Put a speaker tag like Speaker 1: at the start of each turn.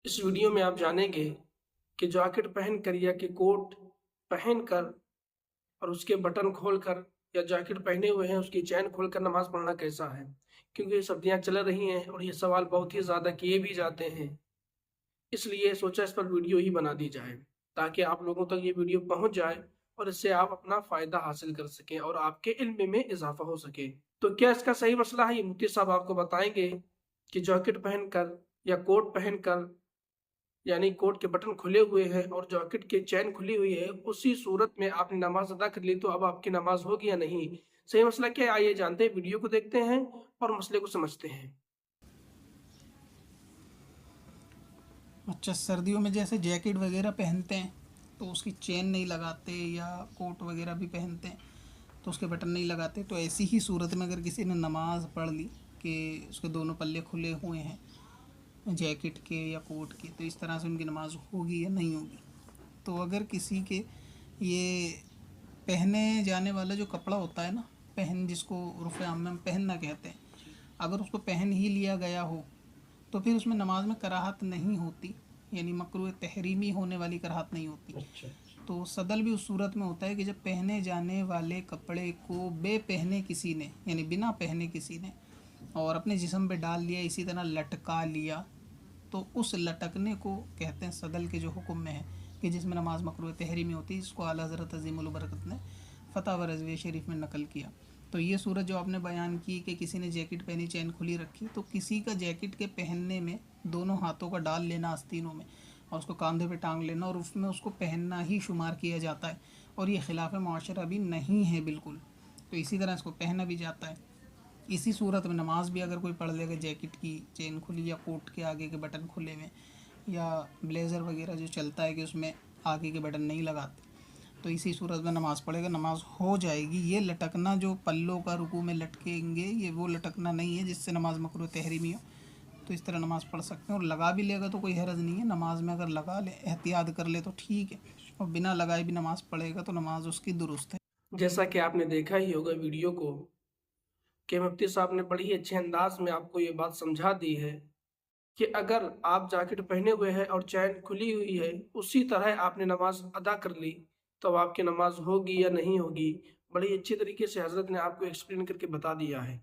Speaker 1: इस वीडियो में आप जानेंगे कि जैकेट पहनकर या कि कोट पहनकर और उसके बटन खोलकर या जैकेट पहने हुए हैं उसकी चैन खोलकर नमाज पढ़ना कैसा है। क्योंकि ये सर्दियाँ चल रही हैं और ये सवाल बहुत ही ज़्यादा किए भी जाते हैं, इसलिए सोचा इस पर वीडियो ही बना दी जाए ताकि आप लोगों तक ये वीडियो पहुंच जाए और इससे आप अपना फ़ायदा हासिल कर सकें और आपके इल्म में इजाफा हो सके। तो क्या इसका सही मसला है, ये मुफ्ती साहब आपको बताएंगे कि जैकेट पहनकर या कोट पहनकर यानी कोट के बटन खुले हुए हैं और जैकेट की चैन खुली हुई है, उसी सूरत में आपने नमाज अदा कर ली तो अब आपकी नमाज होगी या नहीं। सही मसला क्या है, आइए जानते हैं, वीडियो को देखते हैं और मसले को समझते हैं।
Speaker 2: अच्छा, सर्दियों में जैसे जैकेट वगैरह पहनते हैं तो उसकी चेन नहीं लगाते, या कोट वगैरह भी पहनते हैं तो उसके बटन नहीं लगाते। तो ऐसी ही सूरत में अगर किसी ने नमाज़ पढ़ ली कि उसके दोनों पल्ले खुले हुए हैं जैकेट के या कोट के, तो इस तरह से उनकी नमाज़ होगी या नहीं होगी। तो अगर किसी के ये पहने जाने वाला जो कपड़ा होता है ना, जिसको उर्फ़ आम में हम पहनना कहते हैं, अगर उसको पहन ही लिया गया हो तो फिर उसमें नमाज में कराहत नहीं होती, यानी मकरूह तहरीमी होने वाली कराहत नहीं होती।
Speaker 1: अच्छा।
Speaker 2: तो सदल भी उस सूरत में होता है कि जब पहने जाने वाले कपड़े को बेपहने किसी ने, यानी बिना पहने किसी ने, और अपने जिस्म पे डाल लिया, इसी तरह लटका लिया, तो उस लटकने को कहते हैं सदल के जो हुक्म में है कि जिसमें नमाज मकरूह तहरीमी होती है। इसको आला हज़रत अज़ीमुल बरकत ने फ़तह व रज़विया शरीफ में नकल किया। तो ये सूरत जो आपने बयान की कि किसी ने जैकेट पहनी, चैन खुली रखी, तो किसी का जैकेट के पहनने में दोनों हाथों का डाल लेना आस्तीनों में और उसको कंधे पे टांग लेना और उसमें उसको पहनना ही शुमार किया जाता है, और ये खिलाफ मुआशरा भी नहीं है बिल्कुल। तो इसी तरह इसको पहना भी जाता है। इसी सूरत में नमाज भी अगर कोई पढ़ लेगा जैकेट की चेन खुली या कोट के आगे के बटन खुले हुए, या ब्लेज़र वगैरह जो चलता है कि उसमें आगे के बटन नहीं लगाते, तो इसी सूरत में नमाज़ पढ़ेगा, नमाज हो जाएगी। ये लटकना जो पल्लों का रुकू में लटकेंगे, ये वो लटकना नहीं है जिससे नमाज मकरूह तहरीमी हो। तो इस तरह नमाज़ पढ़ सकते हैं, और लगा भी लेगा तो कोई हरज नहीं है। नमाज में अगर लगा ले, एहतियात कर ले तो ठीक है, और बिना लगाए भी नमाज़ पढ़ेगा तो नमाज उसकी दुरुस्त है।
Speaker 1: जैसा कि आपने देखा ही होगा वीडियो को कि मुफ्ती साहब ने बड़ी ही अच्छे अंदाज में आपको ये बात समझा दी है कि अगर आप जैकेट पहने हुए हैं और चैन खुली हुई है, उसी तरह आपने नमाज अदा कर ली तो अब आपकी नमाज होगी या नहीं होगी। बड़ी अच्छी तरीके से हजरत ने आपको एक्सप्लेन करके बता दिया है।